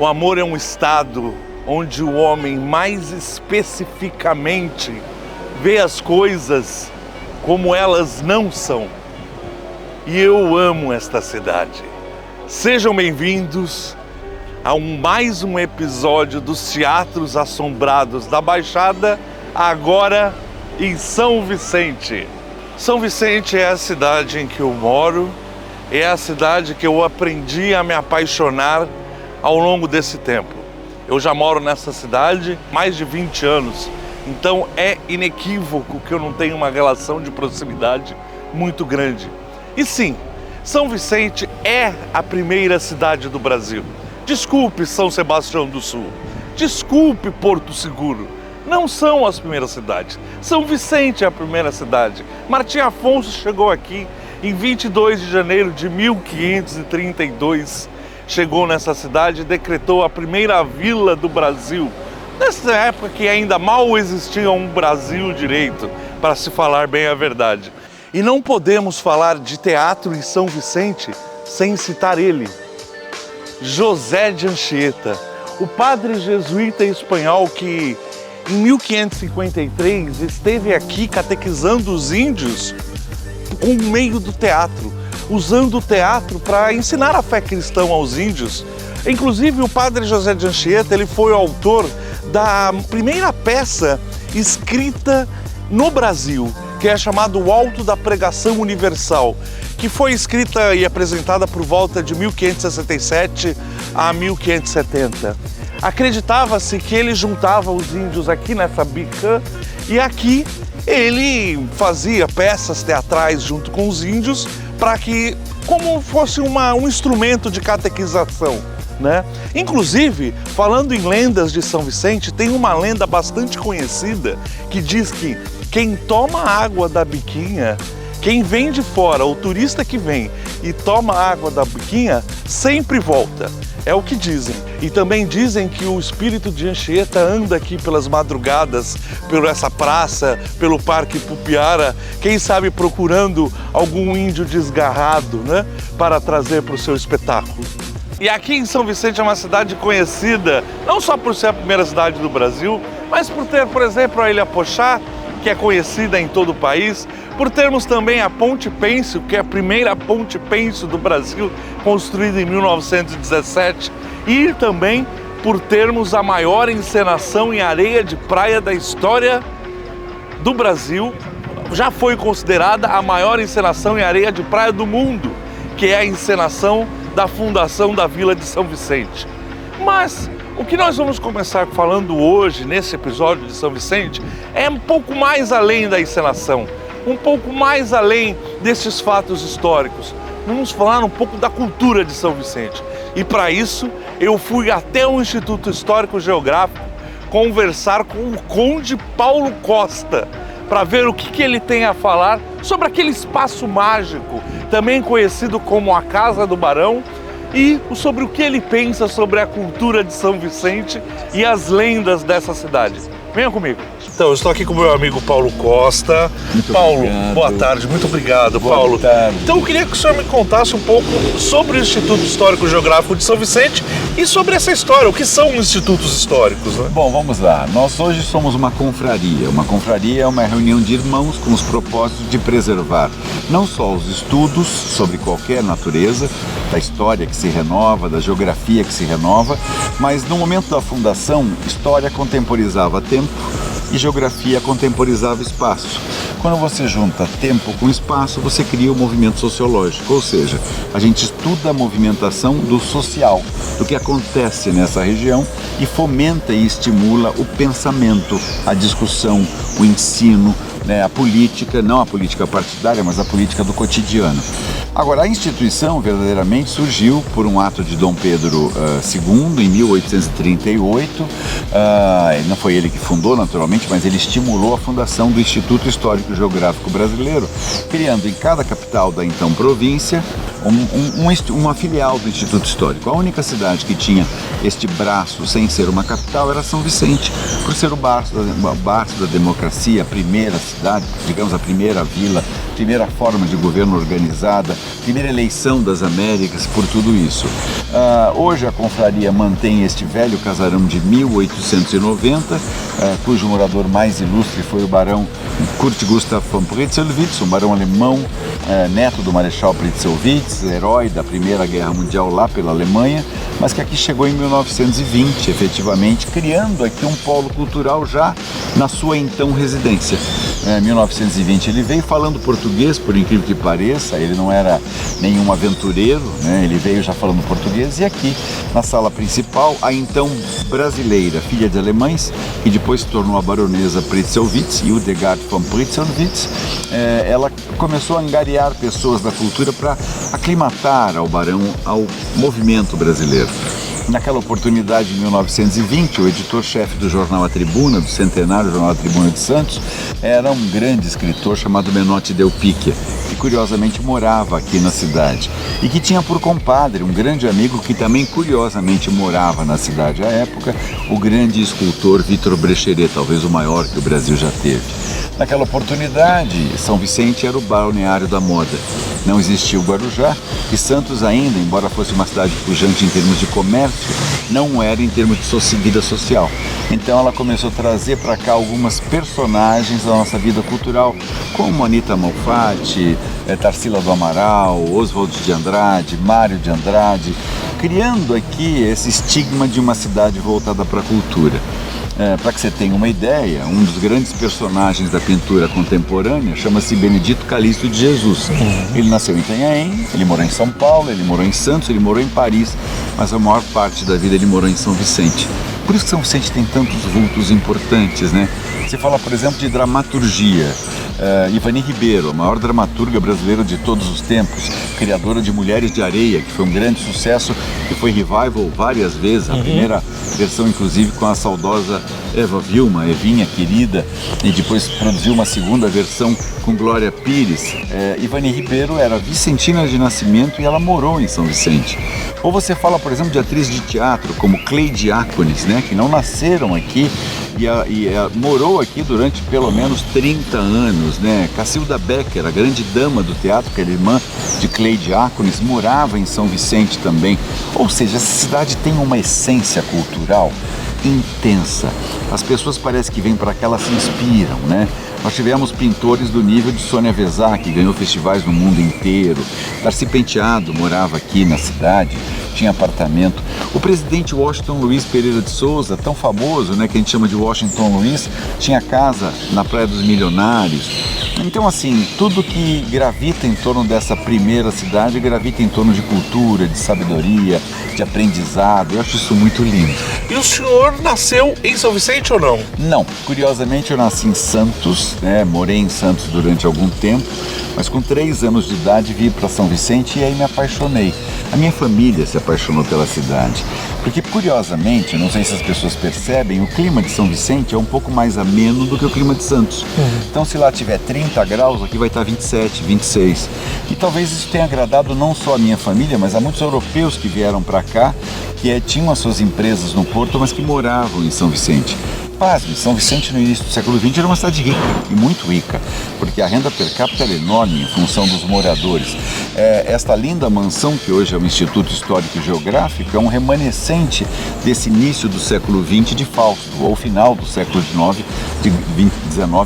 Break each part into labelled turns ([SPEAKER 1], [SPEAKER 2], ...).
[SPEAKER 1] O amor é um estado onde o homem mais especificamente vê as coisas como elas não são. E eu amo esta cidade. Sejam bem-vindos a mais um episódio dos Teatros Assombrados da Baixada, agora em São Vicente. São Vicente é a cidade em que eu moro, é a cidade que eu aprendi a me apaixonar ao longo desse tempo. Eu já moro nessa cidade há mais de 20 anos, então é inequívoco que eu não tenho uma relação de proximidade muito grande. E sim, São Vicente é a primeira cidade do Brasil. Desculpe São Sebastião do Sul, desculpe Porto Seguro, não são as primeiras cidades. São Vicente é a primeira cidade. Martim Afonso chegou aqui em 22 de janeiro de 1532. Chegou nessa cidade e decretou a primeira vila do Brasil. Nessa época que ainda mal existia um Brasil direito, para se falar bem a verdade. E não podemos falar de teatro em São Vicente sem citar ele, José de Anchieta, o padre jesuíta espanhol que em 1553 esteve aqui catequizando os índios por meio do teatro, usando o teatro para ensinar a fé cristã aos índios. Inclusive o padre José de Anchieta, ele foi o autor da primeira peça escrita no Brasil, que é chamado O Alto da Pregação Universal, que foi escrita e apresentada por volta de 1567 a 1570. Acreditava-se que ele juntava os índios aqui nessa bica e aqui ele fazia peças teatrais junto com os índios para que, como fosse um instrumento de catequização, né? Inclusive, falando em lendas de São Vicente, tem uma lenda bastante conhecida que diz que quem toma água da biquinha, quem vem de fora, o turista que vem e toma água da biquinha, sempre volta. É o que dizem. E também dizem que o espírito de Anchieta anda aqui pelas madrugadas, por essa praça, pelo Parque Pupiara, quem sabe procurando algum índio desgarrado, né, para trazer para o seu espetáculo. E aqui em São Vicente é uma cidade conhecida, não só por ser a primeira cidade do Brasil, mas por ter, por exemplo, a Ilha Pochá, que é conhecida em todo o país, por termos também a Ponte Pênsil, que é a primeira ponte pênsil do Brasil, construída em 1917, e também por termos a maior encenação em areia de praia da história do Brasil. Já foi considerada a maior encenação em areia de praia do mundo, que é a encenação da fundação da Vila de São Vicente. Mas o que nós vamos começar falando hoje, nesse episódio de São Vicente, é um pouco mais além da encenação, um pouco mais além desses fatos históricos. Vamos falar um pouco da cultura de São Vicente. E para isso, eu fui até o Instituto Histórico Geográfico conversar com o Conde Paulo Costa, para ver o que ele tem a falar sobre aquele espaço mágico, também conhecido como a Casa do Barão, e sobre o que ele pensa sobre a cultura de São Vicente e as lendas dessa cidade. Venha comigo. Então, eu estou aqui com o meu amigo Paulo Costa.
[SPEAKER 2] Muito
[SPEAKER 1] Paulo,
[SPEAKER 2] obrigado.
[SPEAKER 1] Boa tarde, muito obrigado, Paulo.
[SPEAKER 2] Boa tarde.
[SPEAKER 1] Então, eu queria que o senhor me contasse um pouco sobre o Instituto Histórico Geográfico de São Vicente e sobre essa história, o que são institutos históricos, né?
[SPEAKER 2] Bom, vamos lá. Nós hoje somos uma confraria. Uma confraria é uma reunião de irmãos com os propósitos de preservar não só os estudos sobre qualquer natureza, da história que se renova, da geografia que se renova, mas no momento da fundação, história contemporizava tempo e geografia contemporizava espaço. Quando você junta tempo com espaço, você cria o movimento sociológico, ou seja, a gente estuda a movimentação do social, do que acontece nessa região e fomenta e estimula o pensamento, a discussão, o ensino, né, a política, não a política partidária, mas a política do cotidiano. Agora, a instituição verdadeiramente surgiu por um ato de Dom Pedro II, em 1838. Não foi ele que fundou, naturalmente, mas ele estimulou a fundação do Instituto Histórico Geográfico Brasileiro, criando em cada capital da então província uma filial do Instituto Histórico. A única cidade que tinha este braço sem ser uma capital era São Vicente, por ser o berço da democracia, a primeira cidade, digamos a primeira vila, primeira forma de governo organizada, primeira eleição das Américas, por tudo isso. Hoje a confraria mantém este velho casarão de 1890, cujo morador mais ilustre foi o barão Kurt Gustav von Pritzelwitz, um barão alemão, neto do Marechal Pritzelwitz, herói da Primeira Guerra Mundial lá pela Alemanha, mas que aqui chegou em 1920, efetivamente, criando aqui um polo cultural já na sua então residência. Em 1920 ele veio falando português, por incrível que pareça, ele não era nenhum aventureiro, né? Ele veio já falando português, e aqui na sala principal, a então brasileira, filha de alemães, que depois se tornou a baronesa Pritzelwitz, Hildegard von Pritzelwitz, ela começou a angariar pessoas da cultura para aclimatar ao barão ao movimento brasileiro. Naquela oportunidade, em 1920, o editor-chefe do jornal A Tribuna, do centenário Jornal A Tribuna de Santos, era um grande escritor chamado Menotti Del Picchia, que curiosamente morava aqui na cidade e que tinha por compadre um grande amigo que também curiosamente morava na cidade à época, o grande escultor Vitor Brecheret, talvez o maior que o Brasil já teve. Naquela oportunidade, São Vicente era o balneário da moda. Não existia o Guarujá, e Santos ainda, embora fosse uma cidade pujante em termos de comércio, não era em termos de vida social. Então ela começou a trazer para cá algumas personagens da nossa vida cultural, como Anita Malfatti, Tarsila do Amaral, Oswald de Andrade, Mário de Andrade, criando aqui esse estigma de uma cidade voltada para a cultura. Para que você tenha uma ideia, um dos grandes personagens da pintura contemporânea chama-se Benedito Calixto de Jesus. Ele nasceu em Itanhaém, ele morou em São Paulo, ele morou em Santos, ele morou em Paris, mas a maior parte da vida ele morou em São Vicente. Por isso que São Vicente tem tantos vultos importantes, né? Você fala, por exemplo, de dramaturgia. Ivani Ribeiro, a maior dramaturga brasileira de todos os tempos, criadora de Mulheres de Areia, que foi um grande sucesso, que foi revival várias vezes, a primeira versão inclusive com a saudosa Eva Vilma, Evinha querida, e depois produziu uma segunda versão com Glória Pires. Ivani Ribeiro era vicentina de nascimento e ela morou em São Vicente. Ou você fala, por exemplo, de atrizes de teatro como Cleide Ácones, né, que não nasceram aqui e morou aqui durante pelo menos 30 anos, né? Cacilda Becker, a grande dama do teatro, que era irmã de Cleide Ácones, morava em São Vicente também. Ou seja, essa cidade tem uma essência cultural intensa. As pessoas parecem que vêm para cá, elas se inspiram, né? Nós tivemos pintores do nível de Sônia Vesac, que ganhou festivais no mundo inteiro. Darcy Penteado morava aqui na cidade, tinha apartamento. O presidente Washington Luiz Pereira de Souza, tão famoso, né, que a gente chama de Washington Luiz, tinha casa na Praia dos Milionários. Então, assim, tudo que gravita em torno dessa primeira cidade gravita em torno de cultura, de sabedoria, de aprendizado. Eu acho isso muito lindo.
[SPEAKER 1] E o senhor nasceu em São Vicente ou não?
[SPEAKER 2] Não. Curiosamente, eu nasci em Santos, né? Morei em Santos durante algum tempo, mas com 3 anos de idade vim para São Vicente e aí me apaixonei. A minha família se apaixonou pela cidade, porque curiosamente, não sei se as pessoas percebem, o clima de São Vicente é um pouco mais ameno do que o clima de Santos. Então, se lá tiver 30 graus, aqui vai estar 27, 26. E talvez isso tenha agradado não só a minha família, mas a muitos europeus que vieram para cá, que tinham as suas empresas no Porto, mas que moravam em São Vicente. Pasme, São Vicente no início do século XX era uma cidade rica, e muito rica, porque a renda per capita era enorme em função dos moradores. Esta linda mansão, que hoje é o Instituto Histórico e Geográfico, é um remanescente desse início do século XX de Fausto, ou final do século XIX,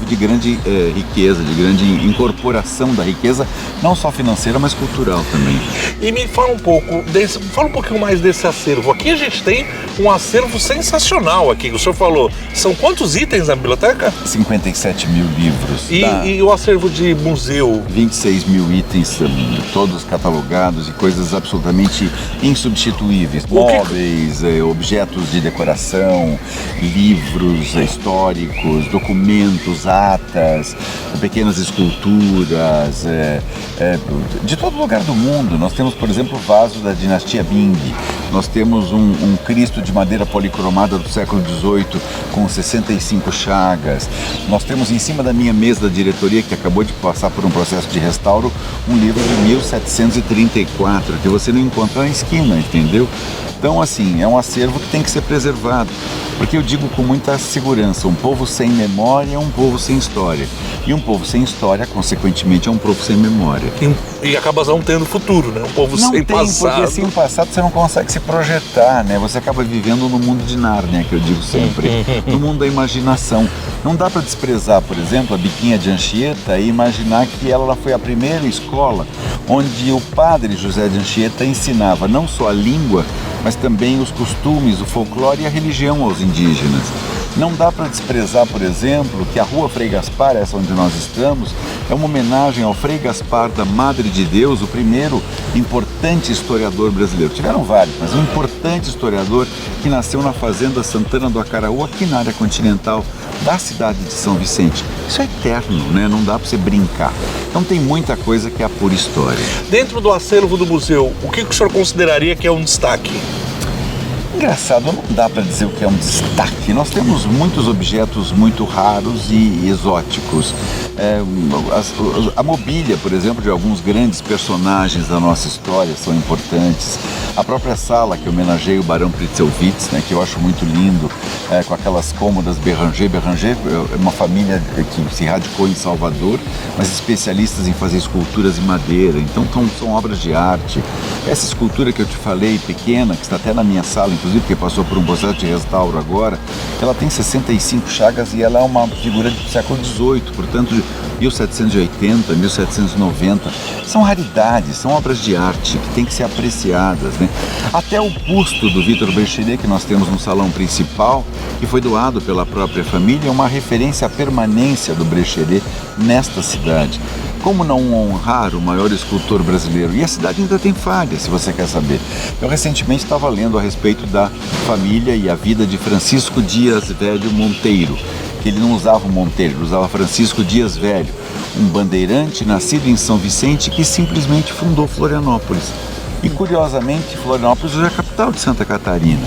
[SPEAKER 2] de grande riqueza, de grande incorporação da riqueza, não só financeira, mas cultural também.
[SPEAKER 1] E me fala um pouquinho mais desse acervo. Aqui a gente tem um acervo sensacional aqui, o senhor falou. São quantos itens na biblioteca?
[SPEAKER 2] 57 mil livros.
[SPEAKER 1] E o acervo de museu?
[SPEAKER 2] 26 mil itens, todos catalogados e coisas absolutamente insubstituíveis. Móveis, objetos de decoração, livros históricos, documentos, atas, pequenas esculturas, de todo lugar do mundo. Nós temos, por exemplo, o vaso da dinastia Ming. Nós temos um Cristo de madeira policromada do século XVIII com 65 chagas. Nós temos em cima da minha mesa da diretoria, que acabou de passar por um processo de restauro, um livro de 1734, que você não encontra na esquina, entendeu? Então, assim, é um acervo que tem que ser preservado, porque eu digo com muita segurança, um povo sem memória é um povo sem história, e um povo sem história, consequentemente, é um povo sem memória.
[SPEAKER 1] E acaba não tendo futuro, né? Um povo
[SPEAKER 2] não
[SPEAKER 1] sem
[SPEAKER 2] tem,
[SPEAKER 1] passado.
[SPEAKER 2] Porque sem passado você não consegue se projetar, né? Você acaba vivendo no mundo de Nárnia, que eu digo sempre, no mundo da imaginação. Não dá para desprezar, por exemplo, a Biquinha de Anchieta e imaginar que ela foi a primeira escola onde o padre José de Anchieta ensinava não só a língua, mas também os costumes, o folclore e a religião aos indígenas. Não dá para desprezar, por exemplo, que a Rua Frei Gaspar, essa onde nós estamos, é uma homenagem ao Frei Gaspar da Madre de Deus, o primeiro importante historiador brasileiro. Tiveram vários, mas um importante historiador que nasceu na Fazenda Santana do Acaraú, aqui na área continental da cidade de São Vicente. Isso é eterno, né? Não dá para você brincar. Então tem muita coisa que é a pura história.
[SPEAKER 1] Dentro do acervo do museu, o que o senhor consideraria que é um destaque?
[SPEAKER 2] Engraçado, não dá para dizer o que é um destaque. Nós temos muitos objetos muito raros e exóticos. A mobília, por exemplo, de alguns grandes personagens da nossa história são importantes. A própria sala que homenageia o Barão Pritzelwitz, né, que eu acho muito lindo, com aquelas cômodas Béranger. Béranger é uma família que se radicou em Salvador, mas especialistas em fazer esculturas em madeira. Então são obras de arte. Essa escultura que eu te falei, pequena, que está até na minha sala, inclusive, porque passou por um processo de restauro agora, ela tem 65 chagas e ela é uma figura do século XVIII, portanto, de 1780, 1790. São raridades, são obras de arte que têm que ser apreciadas, né? Até o busto do Victor Brecheret, que nós temos no salão principal, que foi doado pela própria família, é uma referência à permanência do Brecheret nesta cidade. Como não honrar o maior escultor brasileiro? E a cidade ainda tem falhas, se você quer saber. Eu recentemente estava lendo a respeito da família e a vida de Francisco Dias Velho Monteiro, que ele não usava o Monteiro, ele usava Francisco Dias Velho, um bandeirante nascido em São Vicente que simplesmente fundou Florianópolis. E curiosamente, Florianópolis hoje é a capital de Santa Catarina.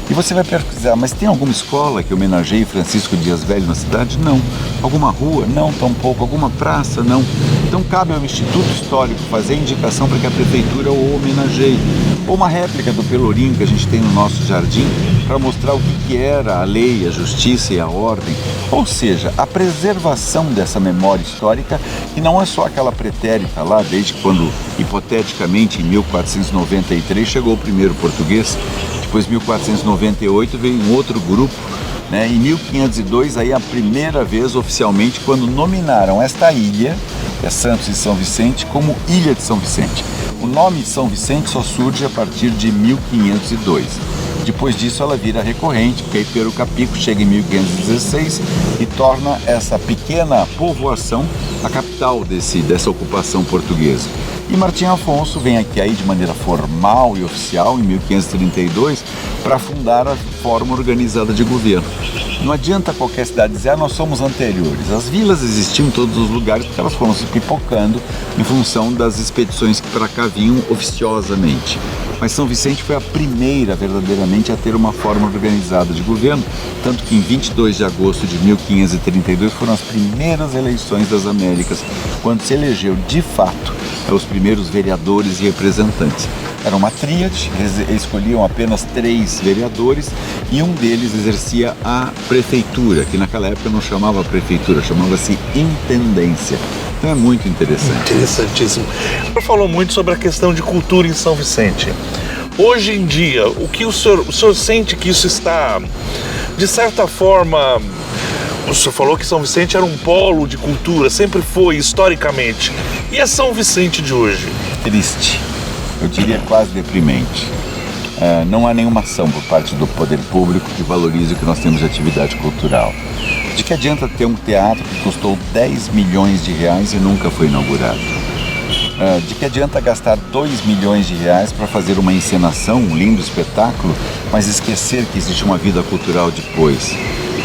[SPEAKER 2] E você vai pesquisar, mas tem alguma escola que homenageie Francisco Dias Velho na cidade? Não. Alguma rua? Não, tampouco. Alguma praça? Não. Então cabe ao Instituto Histórico fazer a indicação para que a prefeitura o homenageie. Ou uma réplica do Pelourinho que a gente tem no nosso jardim para mostrar o que era a lei, a justiça e a ordem. Ou seja, a preservação dessa memória histórica, que não é só aquela pretérita lá, desde quando, hipoteticamente, em 1493 chegou o primeiro português. Depois, em 1498, veio um outro grupo, né? Em 1502, aí a primeira vez oficialmente, quando nominaram esta ilha, Santos e São Vicente, como Ilha de São Vicente. O nome São Vicente só surge a partir de 1502. Depois disso ela vira recorrente, porque aí Perucapico chega em 1516 e torna essa pequena povoação a capital dessa ocupação portuguesa. E Martim Afonso vem aqui aí de maneira formal e oficial em 1532 para fundar a forma organizada de governo. Não adianta qualquer cidade dizer, nós somos anteriores. As vilas existiam em todos os lugares porque elas foram se pipocando em função das expedições que para cá vinham oficiosamente. Mas São Vicente foi a primeira verdadeiramente a ter uma forma organizada de governo, tanto que em 22 de agosto de 1532 foram as primeiras eleições das Américas, quando se elegeu de fato os primeiros vereadores e representantes. Era uma tríade, eles escolhiam apenas 3 vereadores e um deles exercia a prefeitura, que naquela época não chamava prefeitura, chamava-se intendência. Então é muito interessante.
[SPEAKER 1] Interessantíssimo. O senhor falou muito sobre a questão de cultura em São Vicente. Hoje em dia, o senhor sente que isso está, de certa forma, o senhor falou que São Vicente era um polo de cultura, sempre foi, historicamente. E a São Vicente de hoje?
[SPEAKER 2] Triste, eu diria quase deprimente. Não há nenhuma ação por parte do poder público que valorize o que nós temos de atividade cultural. De que adianta ter um teatro que custou 10 milhões de reais e nunca foi inaugurado? De que adianta gastar 2 milhões de reais para fazer uma encenação, um lindo espetáculo, mas esquecer que existe uma vida cultural depois?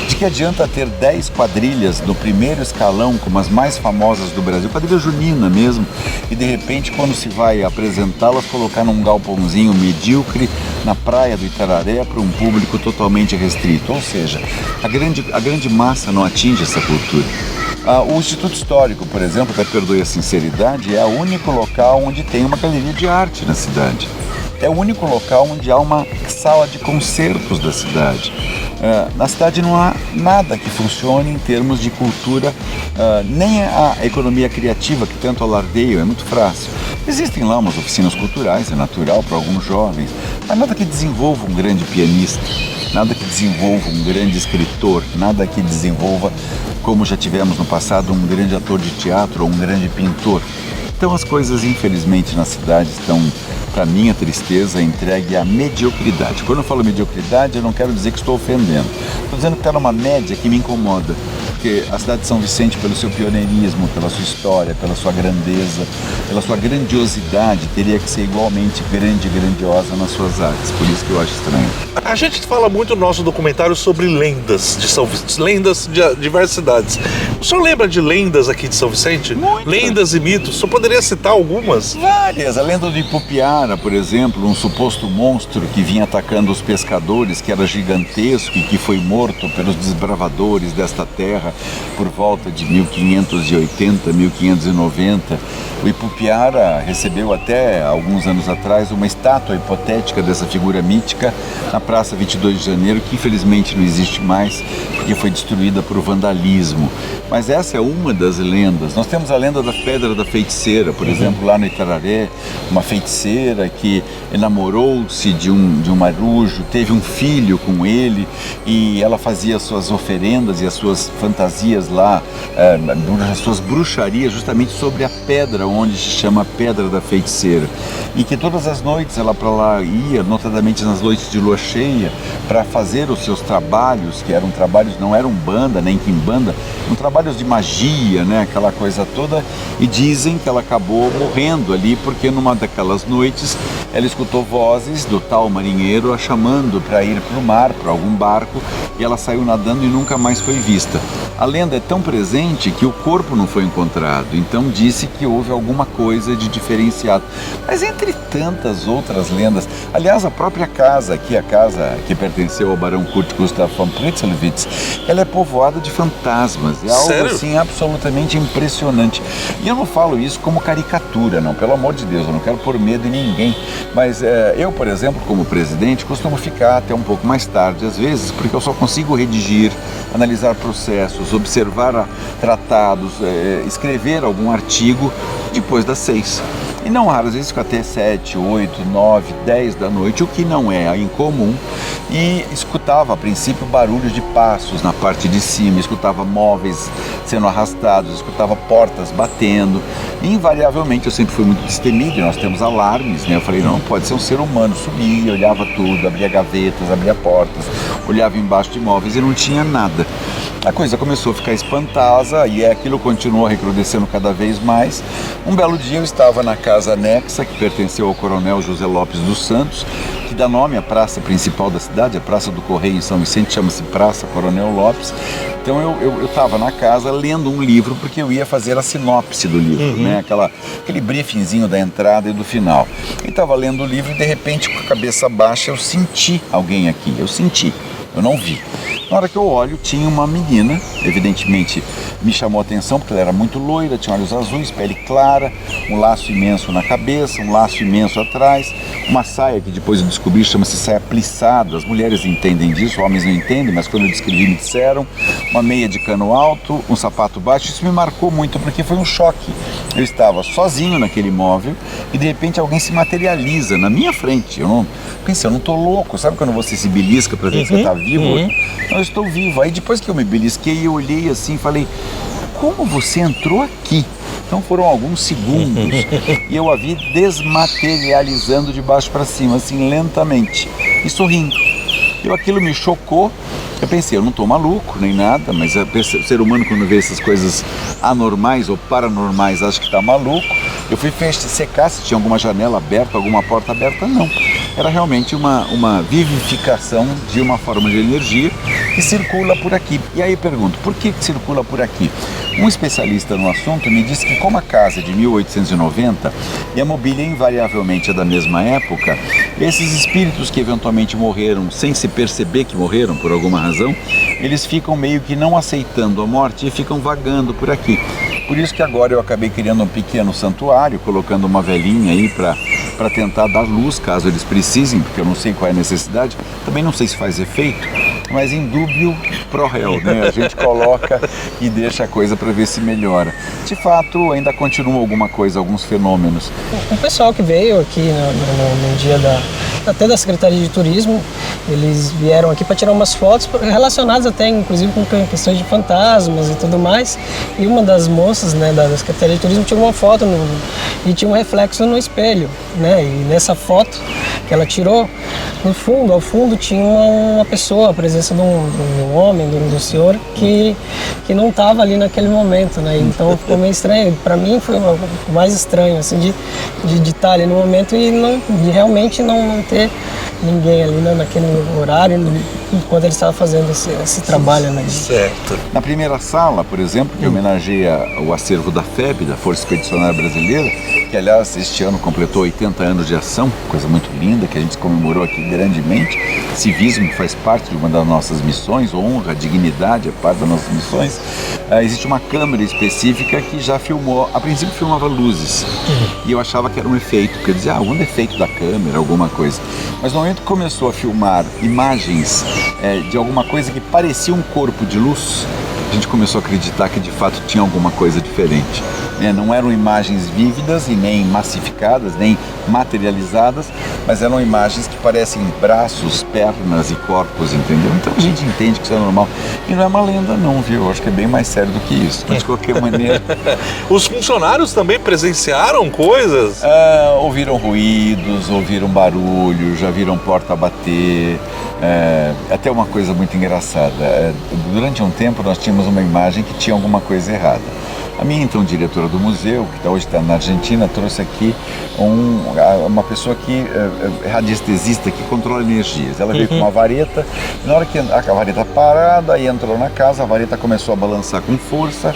[SPEAKER 2] De que adianta ter 10 quadrilhas no primeiro escalão, como as mais famosas do Brasil, quadrilha junina mesmo, e de repente, quando se vai apresentá-las, colocar num galpãozinho medíocre na praia do Itararé para um público totalmente restrito. Ou seja, a grande massa não atinge essa cultura. O Instituto Histórico, por exemplo, até perdoe a sinceridade, é o único local onde tem uma galeria de arte na cidade. É o único local onde há uma sala de concertos da cidade. Na cidade não há nada que funcione em termos de cultura, nem a economia criativa que tanto alardeio, é muito frágil. Existem lá umas oficinas culturais, é natural para alguns jovens, mas nada que desenvolva um grande pianista, nada que desenvolva um grande escritor, nada que desenvolva, como já tivemos no passado, um grande ator de teatro ou um grande pintor. Então as coisas, infelizmente, na cidade estão, para minha tristeza, entregue à mediocridade. Quando eu falo mediocridade, eu não quero dizer que estou ofendendo. Estou dizendo que está numa média que me incomoda. Porque a cidade de São Vicente, pelo seu pioneirismo, pela sua história, pela sua grandeza, pela sua grandiosidade, teria que ser igualmente grande e grandiosa nas suas artes. Por isso que eu acho estranho.
[SPEAKER 1] A gente fala muito no nosso documentário sobre lendas de São Vicente, lendas de diversas cidades. O senhor lembra de lendas aqui de São Vicente?
[SPEAKER 2] Muitas.
[SPEAKER 1] Lendas e mitos. O senhor poderia citar algumas?
[SPEAKER 2] Várias. A lenda do Ipupiara, por exemplo, um suposto monstro que vinha atacando os pescadores, que era gigantesco e que foi morto pelos desbravadores desta terra por volta de 1580, 1590. O Ipupiara recebeu até alguns anos atrás uma estátua hipotética dessa figura mítica na Praça 22 de Janeiro, que infelizmente não existe mais, porque foi destruída por vandalismo. Mas essa é uma das lendas. Nós temos a lenda da Pedra da Feiticeira, por exemplo, lá no Itararé, uma feiticeira que enamorou-se de um marujo, teve um filho com ele e ela fazia suas oferendas e as suas fantasias lá, as suas bruxarias justamente sobre a pedra, onde se chama Pedra da Feiticeira. E que todas as noites ela para lá ia, notadamente nas noites de lua cheia, para fazer os seus trabalhos, que eram trabalhos, não eram banda nem quimbanda, eram trabalhos de magia, né, aquela coisa toda, e dizem que ela acabou morrendo ali, porque numa daquelas noites ela escutou vozes do tal marinheiro a chamando para ir para o mar, para algum barco, e ela saiu nadando e nunca mais foi vista. A lenda é tão presente que o corpo não foi encontrado, então disse que houve alguma coisa de diferenciado. Mas entre tantas outras lendas, aliás, a própria casa aqui, a casa que pertenceu ao barão Kurt Gustav von Pritzelwitz, ela é povoada de fantasmas, é algo
[SPEAKER 1] Sério?
[SPEAKER 2] assim absolutamente impressionante. E eu não falo isso como caricatura, não, pelo amor de Deus, eu não quero pôr medo em ninguém, mas eu, por exemplo, como presidente, costumo ficar até um pouco mais tarde, às vezes, porque eu só consigo redigir, analisar processos, observar tratados, escrever algum artigo depois das 6. E não raras vezes fico até 7, 8, 9, 10 da noite, o que não é incomum. E escutava a princípio barulhos de passos na parte de cima, escutava móveis sendo arrastados, escutava portas batendo. E invariavelmente eu sempre fui muito destemido, nós temos alarmes, né? Eu falei, não pode ser um ser humano. Subia, olhava tudo, abria gavetas, abria portas, olhava embaixo de móveis e não tinha nada. A coisa começou a ficar espantosa e aquilo continuou recrudescendo cada vez mais. Um belo dia eu estava na casa anexa, que pertenceu ao coronel José Lopes dos Santos, que dá nome à praça principal da cidade, a Praça do Correio em São Vicente, chama-se Praça Coronel Lopes. Então eu estava na casa lendo um livro, porque eu ia fazer a sinopse do livro, né? Aquele briefingzinho da entrada e do final. Eu estava lendo o livro e de repente, com a cabeça baixa, eu senti alguém aqui, eu não vi. Na hora que eu olho, tinha uma menina, evidentemente me chamou a atenção porque ela era muito loira, tinha olhos azuis, pele clara, um laço imenso na cabeça, um laço imenso atrás, uma saia que depois eu descobri chama-se saia plissada, as mulheres entendem disso, homens não entendem, mas quando eu descrevi me disseram, uma meia de cano alto, um sapato baixo. Isso me marcou muito porque foi um choque. Eu estava sozinho naquele imóvel e de repente alguém se materializa na minha frente. Eu não estou louco, sabe quando você se belisca para ver se você está vivo? Não, eu estou vivo. Aí depois que eu me belisquei, eu olhei assim e falei, como você entrou aqui? Então foram alguns segundos e eu a vi desmaterializando de baixo para cima, assim lentamente, e sorrindo. Aquilo me chocou. Eu pensei, eu não estou maluco nem nada, mas o ser humano, quando vê essas coisas anormais ou paranormais, acha que está maluco. Eu fui secar se tinha alguma janela aberta, alguma porta aberta, não. era realmente uma vivificação de uma forma de energia que circula por aqui. E aí eu pergunto, por que circula por aqui? Um especialista no assunto me disse que como a casa é de 1890 e a mobília invariavelmente é da mesma época, esses espíritos que eventualmente morreram sem se perceber que morreram por alguma razão, eles ficam meio que não aceitando a morte e ficam vagando por aqui. Por isso que agora eu acabei criando um pequeno santuário, colocando uma velhinha aí para tentar dar luz caso eles precisem, porque eu não sei qual é a necessidade, também não sei se faz efeito, mas em dúbio pro réu, né? A gente coloca e deixa a coisa para ver se melhora. De fato, ainda continua alguma coisa, alguns fenômenos.
[SPEAKER 3] O pessoal que veio aqui no dia até da Secretaria de Turismo, eles vieram aqui para tirar umas fotos relacionadas até, inclusive, com questões de fantasmas e tudo mais. E uma das moças, né, da Secretaria de Turismo tirou uma foto e tinha um reflexo no espelho, né? E nessa foto que ela tirou, ao fundo tinha uma pessoa, a presença de um homem, de um senhor que não estava ali naquele momento, né? Então ficou meio estranho. Para mim foi o mais estranho, assim, de estar ali no momento e realmente não ter ninguém ali, né, naquele horário, enquanto ele estava fazendo esse trabalho, né?
[SPEAKER 1] Certo.
[SPEAKER 2] Na primeira sala, por exemplo, que homenageia o acervo da FEB, da Força Expedicionária Brasileira, que aliás este ano completou 80 anos de ação, coisa muito linda que a gente comemorou aqui grandemente. Civismo faz parte de uma das nossas missões, honra, dignidade é parte das nossas missões. Existe uma câmera específica que já filmou, a princípio filmava luzes, e eu achava que era um efeito, porque eu dizia, algum defeito da câmera, alguma coisa. Mas no momento que começou a filmar imagens de alguma coisa que parecia um corpo de luz, a gente começou a acreditar que de fato tinha alguma coisa diferente. Não eram imagens vívidas e nem massificadas, nem materializadas, mas eram imagens que parecem braços, pernas e corpos, entendeu? Então a gente entende que isso é normal. E não é uma lenda não, viu? Eu acho que é bem mais sério do que isso, mas de qualquer maneira...
[SPEAKER 1] Os funcionários também presenciaram coisas?
[SPEAKER 2] Ouviram ruídos, ouviram barulho, já viram porta bater, até uma coisa muito engraçada. Durante um tempo nós tínhamos uma imagem que tinha alguma coisa errada. A minha então diretora do museu, que hoje está na Argentina, trouxe aqui uma pessoa que é radiestesista que controla energias. Ela veio com uma vareta, na hora que a vareta parada, aí entrou na casa, a vareta começou a balançar com força,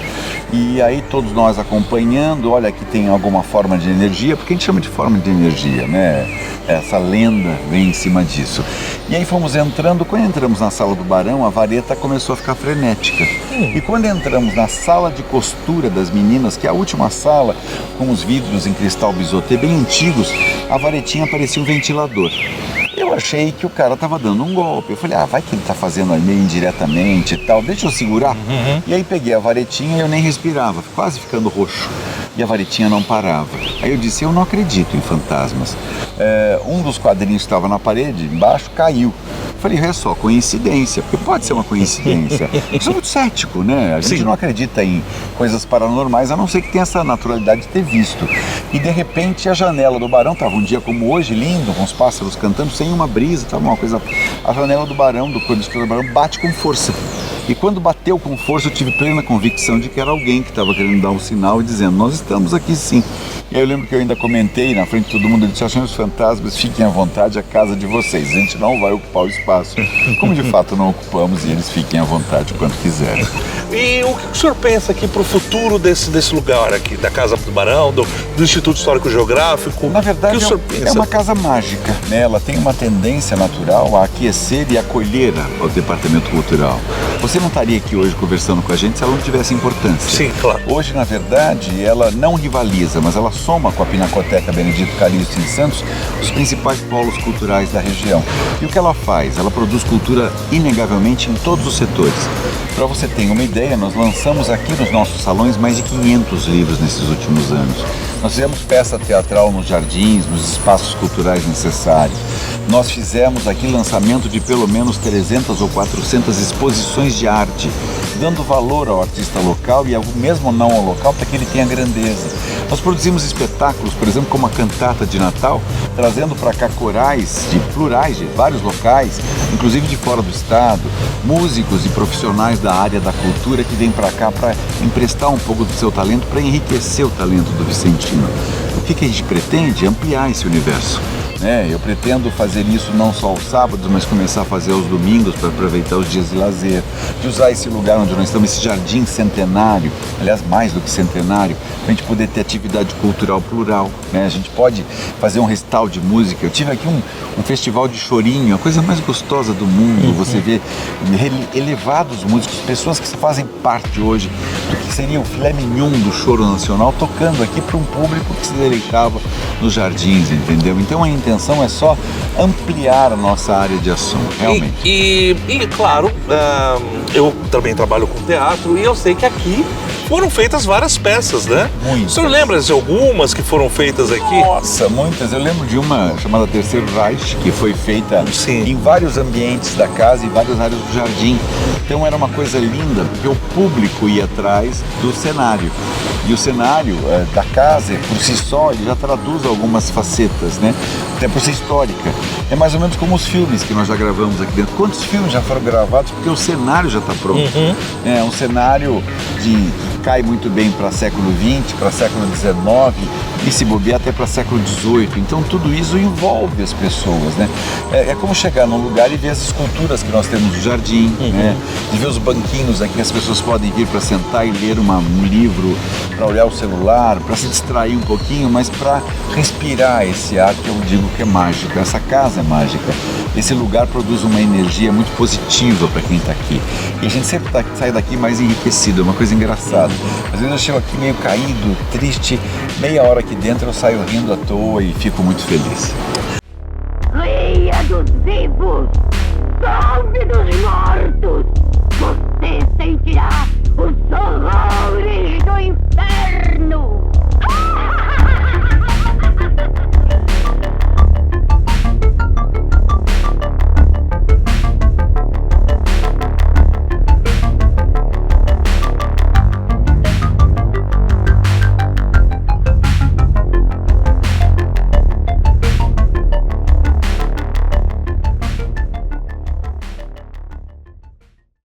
[SPEAKER 2] e aí todos nós acompanhando, olha, aqui tem alguma forma de energia, porque a gente chama de forma de energia, né? Essa lenda vem em cima disso. E aí fomos entrando, quando entramos na sala do Barão, a vareta começou a ficar frenética. E quando entramos na sala de costura das meninas, que é a última sala, com os vidros em cristal bisotê bem antigos, a varetinha parecia um ventilador. Eu achei que o cara estava dando um golpe. Eu falei, vai que ele está fazendo ali meio indiretamente e tal, deixa eu segurar. E aí peguei a varetinha e eu nem respirava, quase ficando roxo. E a varetinha não parava. Aí eu disse, eu não acredito em fantasmas. Um dos quadrinhos que estava na parede, embaixo, caiu. Eu falei, é só coincidência, porque pode ser uma coincidência. Eu sou muito cético, né? A gente não acredita em coisas paranormais, a não ser que tenha essa naturalidade de ter visto. E de repente a janela do Barão estava um dia como hoje, lindo, com os pássaros cantando, sem uma brisa, estava uma coisa... A janela do Barão, do Corredor do Barão, bate com força. E quando bateu com força, eu tive plena convicção de que era alguém que estava querendo dar um sinal e dizendo, nós estamos aqui sim. E aí eu lembro que eu ainda comentei na frente de todo mundo, eu disse, senhores fantasmas, fiquem à vontade, a casa de vocês, a gente não vai ocupar o espaço. Como de fato não ocupamos, e eles fiquem à vontade quando quiserem.
[SPEAKER 1] E o que o senhor pensa aqui para o futuro desse lugar aqui, da Casa do Barão, do Instituto Histórico Geográfico?
[SPEAKER 2] Na verdade,
[SPEAKER 1] o que o senhor pensa?
[SPEAKER 2] É uma casa mágica, né? Ela tem uma tendência natural a aquecer e acolher o departamento cultural. Você não estaria aqui hoje conversando com a gente se ela não tivesse importância.
[SPEAKER 1] Sim, claro.
[SPEAKER 2] Hoje, na verdade, ela não rivaliza, mas ela soma com a Pinacoteca Benedito Calixto em Santos os principais polos culturais da região. E o que ela faz? Ela produz cultura inegavelmente em todos os setores. Para você ter uma ideia, nós lançamos aqui nos nossos salões mais de 500 livros nesses últimos anos. Nós fizemos peça teatral nos jardins, nos espaços culturais necessários. Nós fizemos aqui lançamento de pelo menos 300 ou 400 exposições de arte, dando valor ao artista local e ao mesmo não ao local para que ele tenha grandeza. Nós produzimos espetáculos, por exemplo, como a cantata de Natal, trazendo para cá corais plurais de vários locais, inclusive de fora do estado, músicos e profissionais da área da cultura que vêm para cá para emprestar um pouco do seu talento, para enriquecer o talento do vicentino. O que a gente pretende? Ampliar esse universo. né? Eu pretendo fazer isso não só aos sábados, mas começar a fazer aos domingos para aproveitar os dias de lazer, de usar esse lugar onde nós estamos, esse jardim centenário, aliás, mais do que centenário, para a gente poder ter atividade cultural plural, né? A gente pode fazer um recital de música. Eu tive aqui um festival de chorinho, a coisa mais gostosa do mundo. Você vê elevados músicos, pessoas que fazem parte hoje do que seria o filé mignon do choro nacional, tocando aqui para um público que se deleitava nos jardins, entendeu? Então a intenção é só ampliar a nossa área de ação, realmente.
[SPEAKER 1] E claro, eu também trabalho com teatro e eu sei que aqui foram feitas várias peças, né?
[SPEAKER 2] Muitas.
[SPEAKER 1] O senhor lembra de algumas que foram feitas aqui?
[SPEAKER 2] Nossa, muitas. Eu lembro de uma chamada Terceiro Reich, que foi feita em vários ambientes da casa, em várias áreas do jardim. Então era uma coisa linda, porque o público ia atrás do cenário. E o cenário da casa, por si só, ele já traduz algumas facetas, né? Até por ser histórica. É mais ou menos como os filmes que nós já gravamos aqui dentro. Quantos filmes já foram gravados? Porque o cenário já está pronto. É um cenário que cai muito bem para século XX, para século XIX e se bobear até para século XVIII. Então tudo isso envolve as pessoas, né? É como chegar num lugar e ver as esculturas que nós temos no jardim, né? De ver os banquinhos aqui, as pessoas podem vir para sentar e ler um livro, para olhar o celular, para se distrair um pouquinho, mas para respirar esse ar que eu digo que é mágico. Essa casa é mágica. Esse lugar produz uma energia muito positiva para quem está aqui. E a gente sempre sai daqui mais enriquecido, é uma coisa engraçada. Às vezes eu chego aqui meio caído, triste, meia hora aqui dentro eu saio rindo à toa e fico muito feliz.
[SPEAKER 4] Ria dos vivos, salve dos mortos!